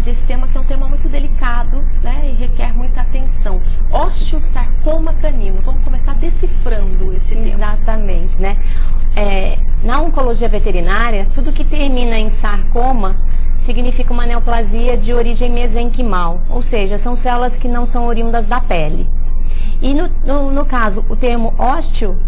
desse tema, que é um tema muito delicado, né, e requer muita atenção. Osteosarcoma canino. Vamos começar decifrando esse tema. Exatamente, né? Na oncologia veterinária, tudo que termina em sarcoma significa uma neoplasia de origem mesenquimal, ou seja, são células que não são oriundas da pele. E no caso, o termo ósteo,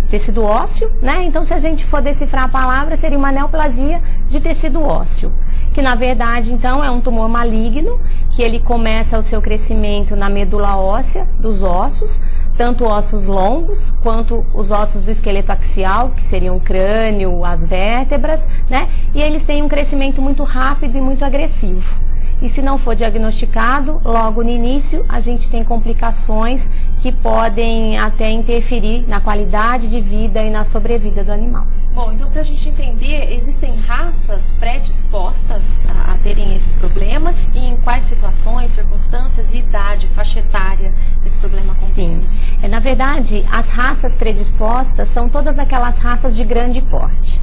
tecido ósseo, né? Então, se a gente for decifrar a palavra, seria uma neoplasia de tecido ósseo, que na verdade, então, é um tumor maligno, que ele começa o seu crescimento na medula óssea dos ossos, tanto ossos longos quanto os ossos do esqueleto axial, que seriam o crânio, as vértebras, né? E eles têm um crescimento muito rápido e muito agressivo. E se não for diagnosticado, logo no início, a gente tem complicações que podem até interferir na qualidade de vida e na sobrevida do animal. Bom, então para a gente entender, existem raças predispostas a terem esse problema e em quais situações, circunstâncias e idade, faixa etária esse problema acontece? Sim. Na verdade, as raças predispostas são todas aquelas raças de grande porte.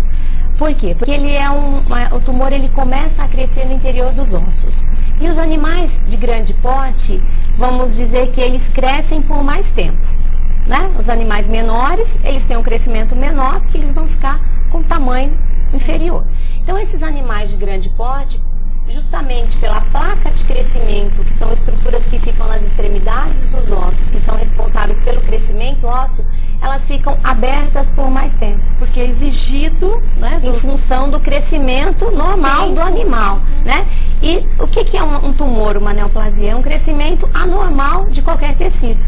Por quê? Porque ele o tumor ele começa a crescer no interior dos ossos. E os animais de grande porte, vamos dizer que eles crescem por mais tempo, né? Os animais menores, eles têm um crescimento menor, porque eles vão ficar com tamanho inferior. Então, esses animais de grande porte, justamente pela placa de crescimento, que são estruturas que ficam nas extremidades dos ossos, que são responsáveis pelo crescimento ósseo, elas ficam abertas por mais tempo. Porque é exigido, né, em função do crescimento normal do animal, né? E o que é um tumor, uma neoplasia? É um crescimento anormal de qualquer tecido.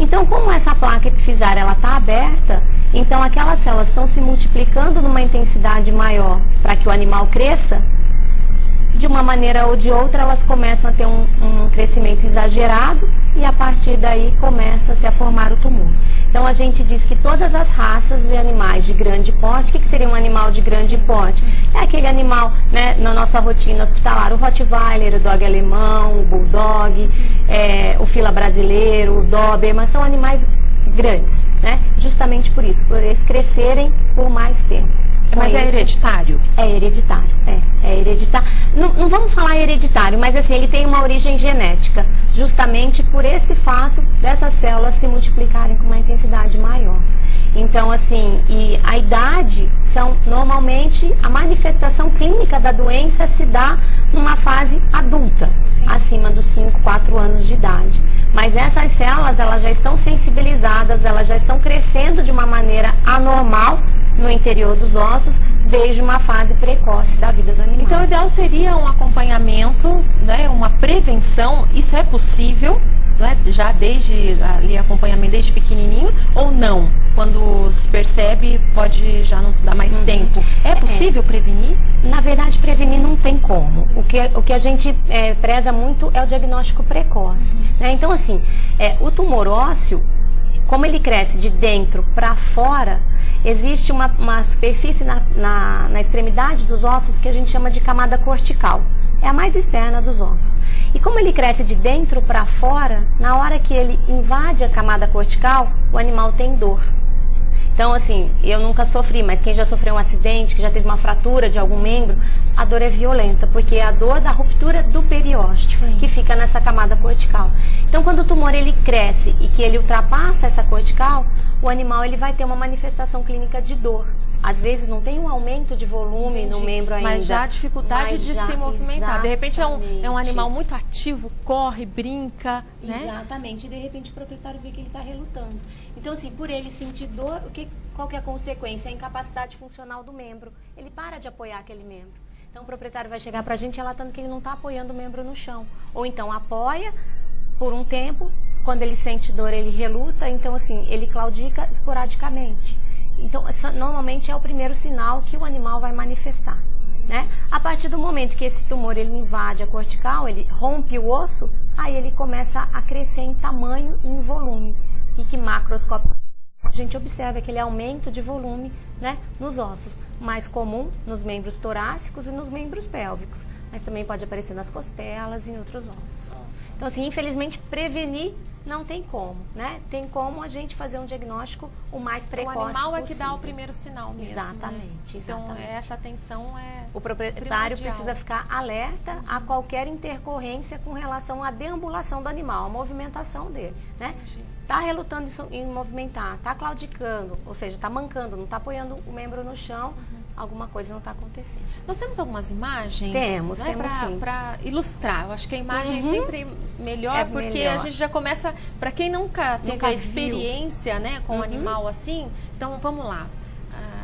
Então, como essa placa epifisária ela está aberta, então aquelas células estão se multiplicando numa intensidade maior para que o animal cresça, de uma maneira ou de outra, elas começam a ter um crescimento exagerado e a partir daí começa-se a formar o tumor. Então a gente diz que todas as raças de animais de grande porte, o que seria um animal de grande porte? É aquele animal, né, na nossa rotina hospitalar, o Rottweiler, o Dog alemão, o Bulldog, o Fila brasileiro, o Doberman, são animais grandes, né? Justamente por isso, por eles crescerem por mais tempo. Mas é hereditário? É hereditário, é hereditário. Não vamos falar hereditário, mas assim, ele tem uma origem genética, justamente por esse fato dessas células se multiplicarem com uma intensidade maior. Então, assim, e a idade são, normalmente, a manifestação clínica da doença se dá numa fase adulta, acima dos 5, 4 anos de idade. Mas essas células, elas já estão sensibilizadas, elas já estão crescendo de uma maneira anormal no interior dos ossos, desde uma fase precoce da vida do animal. Então, o ideal seria um acompanhamento, né, uma prevenção. Isso é possível, né, já desde ali acompanhamento desde pequenininho, ou não? Quando se percebe, pode já não dar mais tempo. É possível prevenir? Na verdade, prevenir não tem como. O que a gente preza muito é o diagnóstico precoce. Né? Então, assim, o tumor ósseo, como ele cresce de dentro para fora, existe uma superfície na extremidade dos ossos que a gente chama de camada cortical. É a mais externa dos ossos. E como ele cresce de dentro para fora, na hora que ele invade a camada cortical, o animal tem dor. Então, assim, eu nunca sofri, mas quem já sofreu um acidente, que já teve uma fratura de algum membro, a dor é violenta, porque é a dor da ruptura do periósteo, que fica nessa camada cortical. Então, quando o tumor ele cresce e que ele ultrapassa essa cortical, o animal ele vai ter uma manifestação clínica de dor. Às vezes não tem um aumento de volume no membro ainda. Mas já a dificuldade de se movimentar. De repente é um animal muito ativo, corre, brinca, né? Exatamente. E de repente o proprietário vê que ele está relutando. Então, assim, por ele sentir dor, qual que é a consequência? A incapacidade funcional do membro. Ele para de apoiar aquele membro. Então o proprietário vai chegar para a gente relatando que ele não está apoiando o membro no chão. Ou então apoia por um tempo, quando ele sente dor ele reluta, então assim, ele claudica esporadicamente. Então, normalmente é o primeiro sinal que o animal vai manifestar, né? A partir do momento que esse tumor ele invade a cortical, ele rompe o osso, aí ele começa a crescer em tamanho e em volume. E que macroscópio a gente observa aquele aumento de volume, né, nos ossos, mais comum nos membros torácicos e nos membros pélvicos, mas também pode aparecer nas costelas e em outros ossos. Então, assim, infelizmente, prevenir Não tem como, né? Tem como a gente fazer um diagnóstico o mais precoce possível. O animal é que dá o primeiro sinal mesmo, exatamente, né? exatamente. Então, essa atenção é o proprietário precisa ficar alerta a qualquer intercorrência com relação à deambulação do animal, a movimentação dele, né? Está relutando em movimentar, está claudicando, ou seja, está mancando, não está apoiando o membro no chão, alguma coisa não está acontecendo. Nós temos algumas imagens? Temos, né, temos sim. Para ilustrar. Eu acho que a imagem é sempre melhor, porque a gente já começa, para quem nunca teve a experiência, né, com um animal assim, então vamos lá.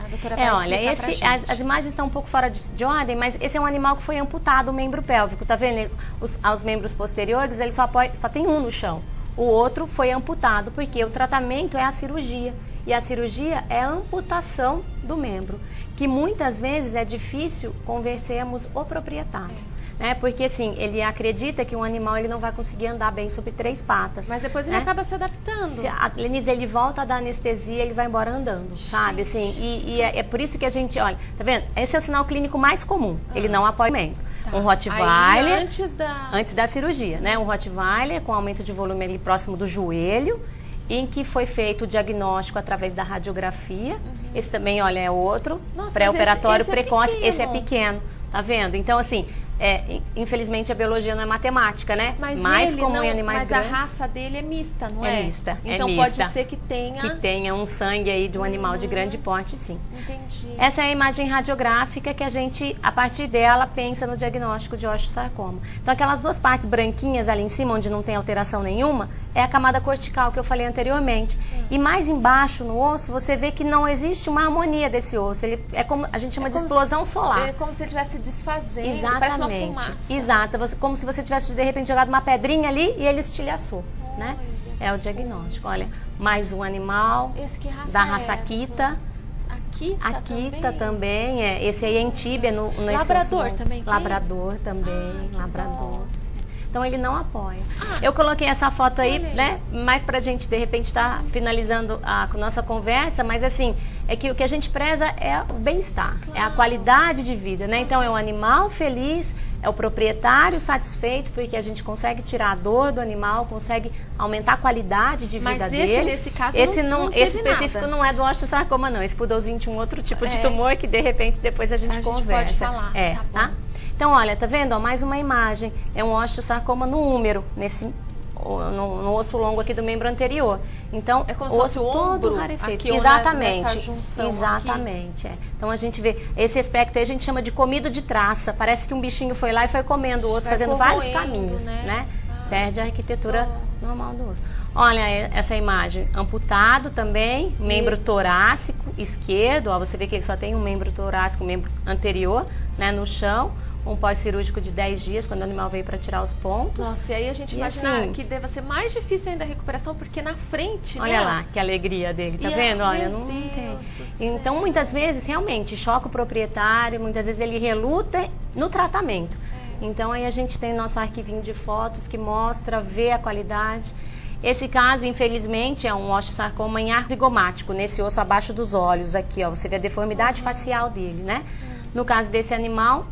A doutora vai olha, explicar as imagens estão um pouco fora de ordem, mas esse é um animal que foi amputado o membro pélvico, tá vendo? Os membros posteriores, ele só tem um no chão. O outro foi amputado, porque o tratamento é a cirurgia. E a cirurgia é a amputação do membro, que muitas vezes é difícil convencermos o proprietário. Né? Porque assim, ele acredita que um animal ele não vai conseguir andar bem sobre 3 patas. Mas depois ele acaba se adaptando. Lenise, ele volta a dar anestesia, ele vai embora andando, sabe? Assim, e é por isso que a gente, olha, tá vendo? Esse é o sinal clínico mais comum, ele não apoia o membro. Um Rottweiler, antes da cirurgia, né? Um Rottweiler com aumento de volume ali próximo do joelho, em que foi feito o diagnóstico através da radiografia. Esse também, olha, é outro, pré-operatório precoce, esse é pequeno, tá vendo? Então, assim, infelizmente a biologia não é matemática, né? Mas mais comum em animais grandes. Mas a raça dele é mista, não é? É mista. Então pode ser que tenha um sangue aí de um animal de grande porte, sim. Entendi. Essa é a imagem radiográfica que a gente, a partir dela, pensa no diagnóstico de osteosarcoma. Então aquelas 2 partes branquinhas ali em cima, onde não tem alteração nenhuma, é a camada cortical que eu falei anteriormente. E mais embaixo no osso, você vê que não existe uma harmonia desse osso. Ele é como a gente chama de explosão solar. É como se ele estivesse desfazendo. Exatamente. Parece uma fumaça. Exato, como se você tivesse de repente jogado uma pedrinha ali e ele estilhaçou, né? É o diagnóstico. Olha, mais um animal da raça Akita. Akita também esse aí é em tíbia. Labrador também tem? Labrador também, labrador. Então ele não apoia. Eu coloquei essa foto aí, né? Mais pra gente, de repente, estar finalizando a nossa conversa, mas assim, é que o que a gente preza é o bem-estar, é a qualidade de vida, né? Então é um animal feliz, é o proprietário satisfeito, porque a gente consegue tirar a dor do animal, consegue aumentar a qualidade de vida dele. Mas esse, nesse caso, esse específico não é do osteosarcoma, não. Esse poodlezinho tinha um outro tipo de tumor que, de repente, depois a gente conversa. Pode falar, tá? Então, olha, tá vendo? Ó, mais uma imagem. É um osteosarcoma no úmero, no osso longo aqui do membro anterior. Então, é como se fosse o ombro aqui, exatamente. Exatamente. Então a gente vê esse aspecto aí, a gente chama de comido de traça. Parece que um bichinho foi lá e foi comendo o osso, fazendo vários caminhos, né? Perde a arquitetura normal do osso. Olha essa imagem, amputado também, membro torácico esquerdo, ó, você vê que ele só tem um membro torácico, um membro anterior, né, no chão. Um pós-cirúrgico de 10 dias, quando o animal veio para tirar os pontos. Nossa, e aí a gente imagina assim, que deva ser mais difícil ainda a recuperação, porque na frente, olha lá, que alegria dele, tá vendo? Olha, não tem. Então, muitas vezes, realmente, choca o proprietário, muitas vezes ele reluta no tratamento. Então, aí a gente tem nosso arquivinho de fotos que mostra, vê a qualidade. Esse caso, infelizmente, é um osteosarcoma em arco zigomático, nesse osso abaixo dos olhos aqui, ó. Você vê a deformidade facial dele, né? No caso desse animal,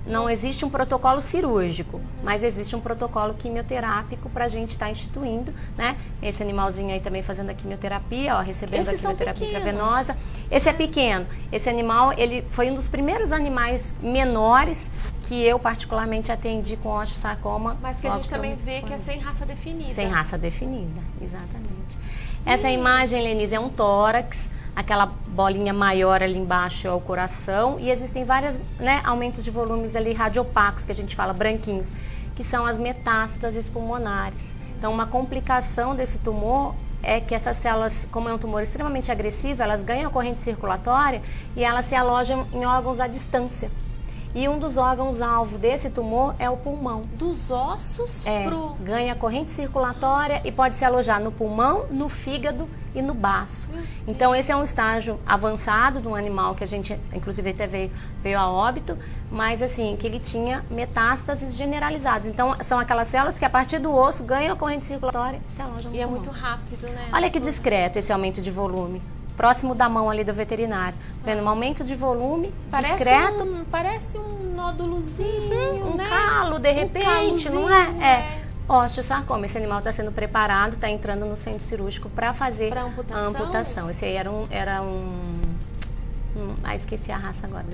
não existe um protocolo cirúrgico, mas existe um protocolo quimioterápico para a gente estar instituindo, né? Esse animalzinho aí também fazendo a quimioterapia, ó, recebendo a quimioterapia intravenosa. Esse é pequeno. Esse animal, ele foi um dos primeiros animais menores que eu particularmente atendi com osteosarcoma. Mas que a gente também vê que é sem raça definida. Sem raça definida, exatamente. Essa imagem, Lenise, é um tórax. Aquela bolinha maior ali embaixo é o coração e existem vários, né, aumentos de volumes ali radiopacos, que a gente fala branquinhos, que são as metástases pulmonares. Então, uma complicação desse tumor é que essas células, como é um tumor extremamente agressivo, elas ganham a corrente circulatória e elas se alojam em órgãos à distância. E um dos órgãos-alvo desse tumor é o pulmão. Dos ossos ganha corrente circulatória e pode se alojar no pulmão, no fígado e no baço. Então, esse é um estágio avançado de um animal que a gente, inclusive, até veio a óbito, mas assim, que ele tinha metástases generalizadas. Então, são aquelas células que a partir do osso ganham a corrente circulatória e se alojam no pulmão. E é muito rápido, né? Olha que discreto esse aumento de volume. Próximo da mão ali do veterinário. Vendo um aumento de volume, discreto. Parece um nódulozinho, um né? calo, de repente, não é? osteosarcoma. Esse animal está sendo preparado, está entrando no centro cirúrgico para fazer a amputação. Esse aí esqueci a raça agora.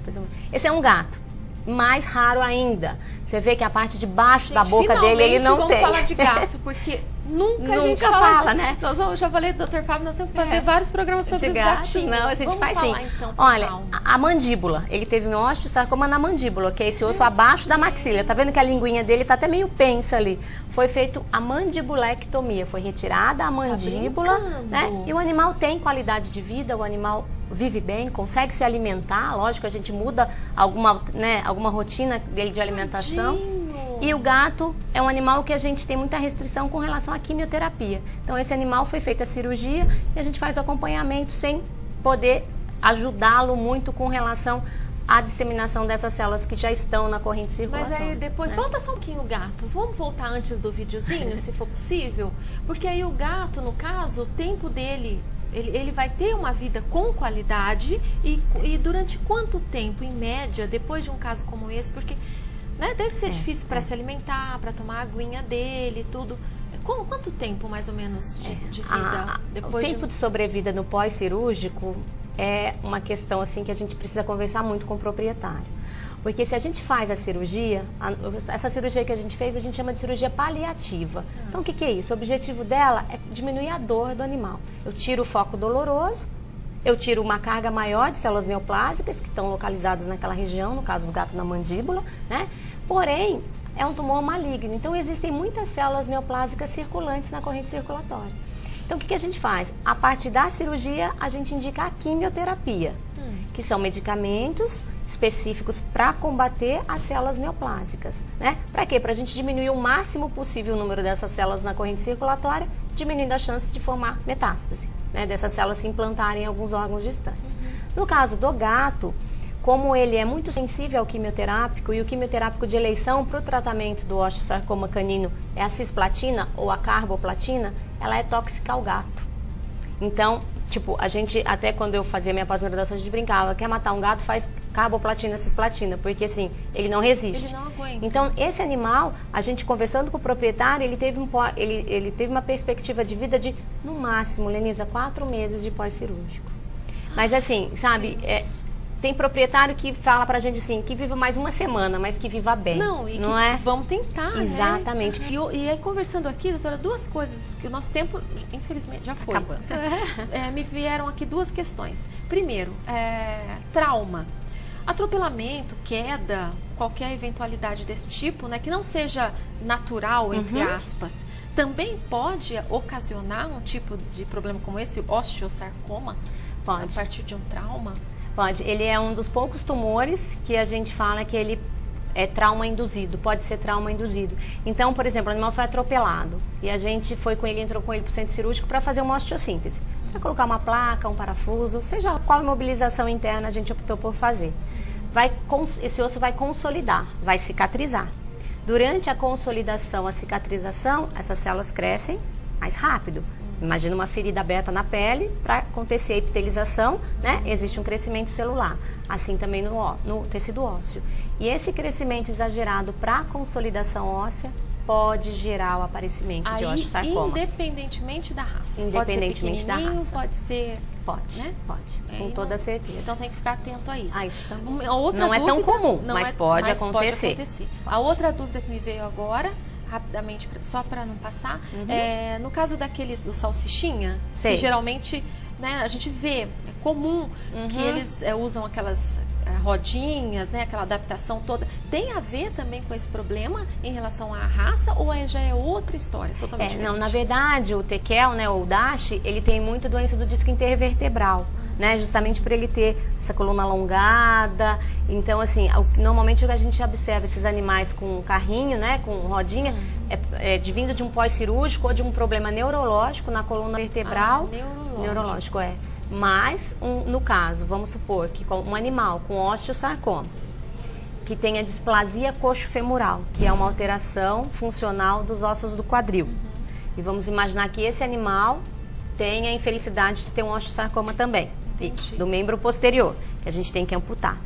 Esse é um gato. Mais raro ainda. Você vê que a parte de baixo da boca dele ele não tem. Vamos falar de gato, porque nunca a gente fala né? Eu já falei do Dr. Fábio, nós temos que fazer vários programas sobre os gatinhos. Não, a gente faz falar, sim. Então, olha, a mandíbula, ele teve um osteosarcoma na mandíbula, que é esse osso abaixo da maxila. Tá vendo que a linguinha dele tá até meio pensa ali. Foi feito a mandibulectomia, foi retirada a mandíbula, né? E o animal tem qualidade de vida, o animal vive bem, consegue se alimentar, lógico, a gente muda alguma rotina dele de alimentação. E o gato é um animal que a gente tem muita restrição com relação à quimioterapia. Então esse animal foi feita a cirurgia e a gente faz o acompanhamento sem poder ajudá-lo muito com relação à disseminação dessas células que já estão na corrente circulatória. Mas aí depois, volta só um pouquinho o gato. Vamos voltar antes do videozinho, se for possível? Porque aí o gato, no caso, o tempo dele... Ele vai ter uma vida com qualidade e durante quanto tempo, em média, depois de um caso como esse? Porque deve ser difícil para se alimentar, para tomar a aguinha dele, tudo. Quanto tempo, mais ou menos, de vida? O tempo de sobrevida no pós-cirúrgico é uma questão assim que a gente precisa conversar muito com o proprietário. Porque se a gente faz a cirurgia, essa cirurgia que a gente fez, a gente chama de cirurgia paliativa. Então, o que é isso? O objetivo dela é diminuir a dor do animal. Eu tiro o foco doloroso, eu tiro uma carga maior de células neoplásicas que estão localizadas naquela região, no caso do gato na mandíbula, né? Porém, é um tumor maligno. Então, existem muitas células neoplásicas circulantes na corrente circulatória. Então, o que a gente faz? A partir da cirurgia, a gente indica a quimioterapia, que são medicamentos específicos para combater as células neoplásicas, né? Para quê? Para a gente diminuir o máximo possível o número dessas células na corrente circulatória, diminuindo a chance de formar metástase, né? Dessas células se implantarem em alguns órgãos distantes. No caso do gato, como ele é muito sensível ao quimioterápico e o quimioterápico de eleição para o tratamento do osteosarcoma canino é a cisplatina ou a carboplatina, ela é tóxica ao gato. Então, a gente, até quando eu fazia minha pós-graduação, a gente brincava, quer matar um gato, faz carboplatina, cisplatina, porque assim, ele não resiste. Ele não aguenta. Então, esse animal, a gente conversando com o proprietário, ele teve uma perspectiva de vida de, no máximo, Lenisa, 4 meses de pós-cirúrgico. Mas assim, sabe, tem proprietário que fala pra gente assim, que viva mais uma semana, mas que viva bem. Não é? Vamos tentar, Exatamente. Né? E aí, conversando aqui, doutora, duas coisas, que o nosso tempo, infelizmente, já foi. Acabando. Me vieram aqui duas questões. Primeiro, trauma. Atropelamento, queda, qualquer eventualidade desse tipo, né, que não seja natural, entre aspas, também pode ocasionar um tipo de problema como esse, osteosarcoma? Pode. A partir de um trauma? Pode. Ele é um dos poucos tumores que a gente fala que ele é trauma induzido, pode ser trauma induzido. Então, por exemplo, o animal foi atropelado e a gente entrou com ele para o centro cirúrgico para fazer uma osteossíntese. Para colocar uma placa, um parafuso, seja qual imobilização interna a gente optou por fazer. Esse osso vai consolidar, vai cicatrizar. Durante a consolidação, a cicatrização, essas células crescem mais rápido. Imagina uma ferida aberta na pele, para acontecer a epitelização, né? Existe um crescimento celular. Assim também no tecido ósseo. E esse crescimento exagerado para a consolidação óssea pode gerar o aparecimento de osteosarcoma. Independentemente da raça. Independentemente da raça. Pode ser... Pode, né? Pode. Com toda certeza. Então tem que ficar atento a isso. Isso também. Não é tão comum, mas pode acontecer. A outra dúvida que me veio agora, rapidamente, só para não passar, no caso daqueles, o salsichinha, que geralmente, né, a gente vê, é comum que eles usam aquelas rodinhas, né, aquela adaptação toda. Tem a ver também com esse problema em relação à raça ou já é outra história, totalmente diferente? Não, na verdade, o tekel, né, ou o dashi, ele tem muita doença do disco intervertebral. Né, justamente por ele ter essa coluna alongada. Então, assim, normalmente a gente observa esses animais com carrinho, né, com rodinha, vindo de um pós-cirúrgico ou de um problema neurológico na coluna vertebral. Neurológico, Mas, no caso, vamos supor que um animal com osteosarcoma, que tenha displasia coxofemoral, que é uma alteração funcional dos ossos do quadril. E vamos imaginar que esse animal tenha a infelicidade de ter um osteosarcoma também. Do membro posterior, que a gente tem que amputar.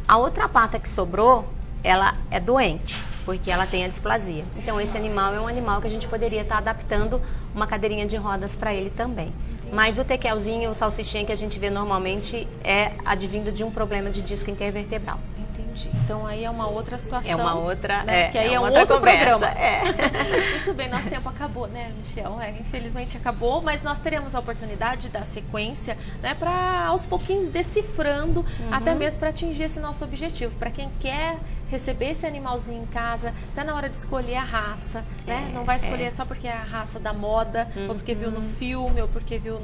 A outra pata que sobrou, ela é doente. porque ela tem a displasia. Então esse animal é um animal que a gente poderia estar adaptando uma cadeirinha de rodas para ele também. Mas o tequelzinho, o salsichinha que a gente vê normalmente é advindo de um problema de disco intervertebral. Entendi. Então aí é uma outra situação. É uma outra, né? Que aí é um outra outro conversa. programa. Muito bem, nosso tempo acabou, né, Michel? Infelizmente acabou, mas nós teremos a oportunidade de dar sequência, né, para aos pouquinhos decifrando, até mesmo para atingir esse nosso objetivo. Para quem quer receber esse animalzinho em casa, tá na hora de escolher a raça, né? Não vai escolher só porque é a raça da moda, ou porque viu no filme, ou porque viu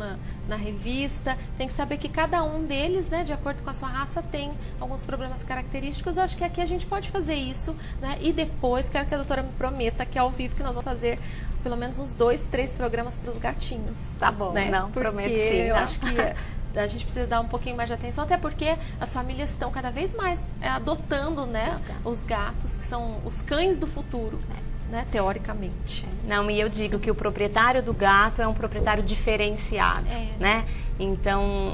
na revista. Tem que saber que cada um deles, né, de acordo com a sua raça, tem alguns problemas característicos. Eu acho que aqui a gente pode fazer isso, né? E depois, quero que a doutora me prometa que ao vivo que nós vamos fazer pelo menos uns 2, 3 programas para os gatinhos. Tá bom, né? Não, porque prometo sim. Eu acho que a gente precisa dar um pouquinho mais de atenção, até porque as famílias estão cada vez mais adotando, né, os gatos, que são os cães do futuro, né, teoricamente. Não, e eu digo que o proprietário do gato é um proprietário diferenciado, né? Então,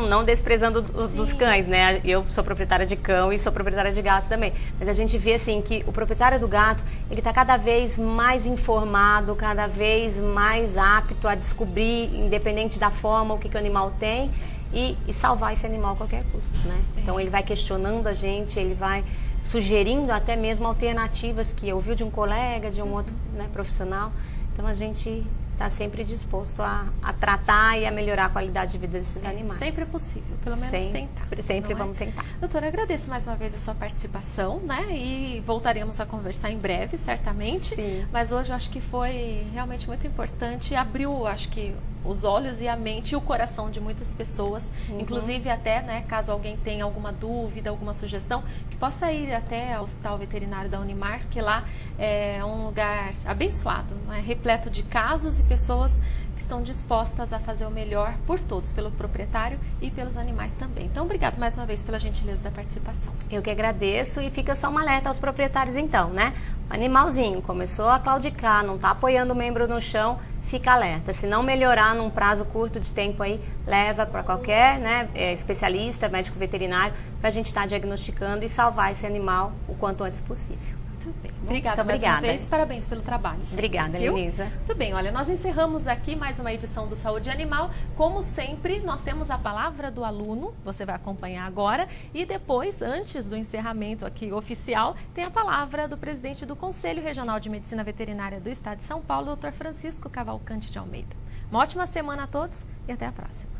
não desprezando dos cães, né? Eu sou proprietária de cão e sou proprietária de gato também. Mas a gente vê, assim, que o proprietário do gato, ele está cada vez mais informado, cada vez mais apto a descobrir, independente da forma, o que o animal tem e salvar esse animal a qualquer custo, né? Então, ele vai questionando a gente, ele vai sugerindo até mesmo alternativas que ouviu de um colega, de um outro, né, profissional. Então, a gente está sempre disposto a tratar e a melhorar a qualidade de vida desses animais. Sempre é possível, pelo menos tentar. Sempre vamos tentar. Doutora, agradeço mais uma vez a sua participação, né? E voltaremos a conversar em breve, certamente. Sim. Mas hoje eu acho que foi realmente muito importante. Abriu, acho que, os olhos e a mente e o coração de muitas pessoas, inclusive até, né, caso alguém tenha alguma dúvida, alguma sugestão, que possa ir até ao Hospital Veterinário da Unimar, porque lá é um lugar abençoado, né, repleto de casos e pessoas que estão dispostas a fazer o melhor por todos, pelo proprietário e pelos animais também. Então, obrigado mais uma vez pela gentileza da participação. Eu que agradeço e fica só um alerta aos proprietários então, né? O animalzinho começou a claudicar, não está apoiando o membro no chão, fica alerta. Se não melhorar num prazo curto de tempo aí, leva para qualquer, né, especialista, médico veterinário, para a gente estar diagnosticando e salvar esse animal o quanto antes possível. Muito bem. Obrigada mais uma vez. Parabéns pelo trabalho. Obrigada, Lenisa. Muito bem. Olha, nós encerramos aqui mais uma edição do Saúde Animal. Como sempre, nós temos a palavra do aluno. Você vai acompanhar agora. E depois, antes do encerramento aqui oficial, tem a palavra do presidente do Conselho Regional de Medicina Veterinária do Estado de São Paulo, Dr. Francisco Cavalcante de Almeida. Uma ótima semana a todos e até a próxima.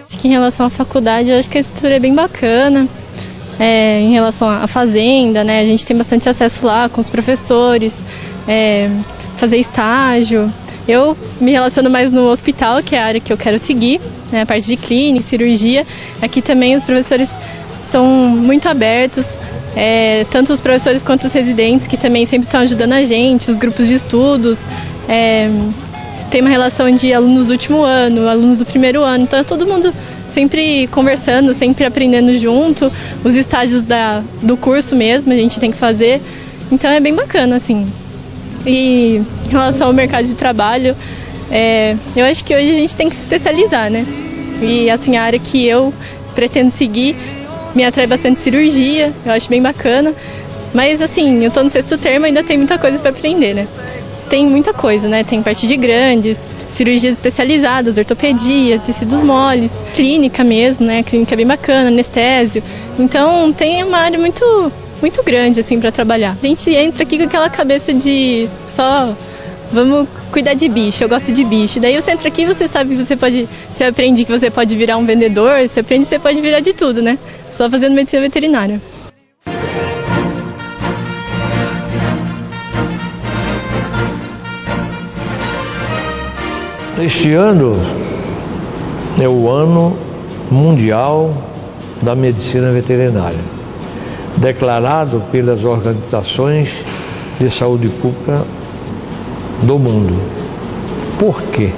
Acho que em relação à faculdade, eu acho que a estrutura é bem bacana. Em relação à fazenda, né, a gente tem bastante acesso lá com os professores, fazer estágio. Eu me relaciono mais no hospital, que é a área que eu quero seguir, né, a parte de clínica, cirurgia. Aqui também os professores são muito abertos, tanto os professores quanto os residentes, que também sempre estão ajudando a gente, os grupos de estudos. Tem uma relação de alunos do último ano, alunos do primeiro ano, então é todo mundo sempre conversando, sempre aprendendo junto, os estágios do curso mesmo a gente tem que fazer, então é bem bacana, assim. E em relação ao mercado de trabalho, eu acho que hoje a gente tem que se especializar, né? E assim, a área que eu pretendo seguir me atrai bastante cirurgia, eu acho bem bacana, mas assim, eu tô no 6º termo, ainda tem muita coisa para aprender, né? Tem muita coisa, né? Tem parte de grandes, cirurgias especializadas, ortopedia, tecidos moles, clínica mesmo, né? A clínica é bem bacana, anestésio. Então tem uma área muito, muito grande assim para trabalhar. A gente entra aqui com aquela cabeça de só vamos cuidar de bicho, eu gosto de bicho. Daí você entra aqui e você sabe que você aprende que você pode virar um vendedor, você aprende que você pode virar de tudo, né? Só fazendo medicina veterinária. Este ano é o Ano Mundial da Medicina Veterinária, declarado pelas organizações de saúde pública do mundo. Por quê?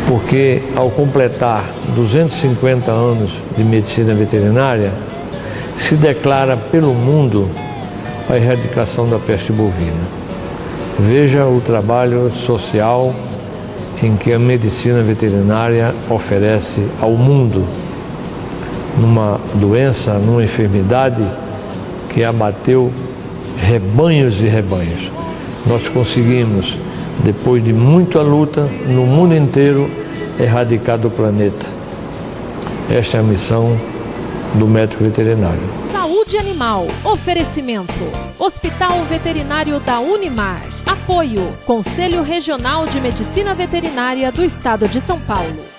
Porque ao completar 250 anos de medicina veterinária, se declara pelo mundo a erradicação da peste bovina. Veja o trabalho social em que a medicina veterinária oferece ao mundo. numa doença, numa enfermidade que abateu rebanhos e rebanhos. Nós conseguimos, depois de muita luta no mundo inteiro, erradicar do planeta. Esta é a missão do médico veterinário. Saúde animal. Oferecimento. Hospital Veterinário da Unimar. Apoio. Conselho Regional de Medicina Veterinária do Estado de São Paulo.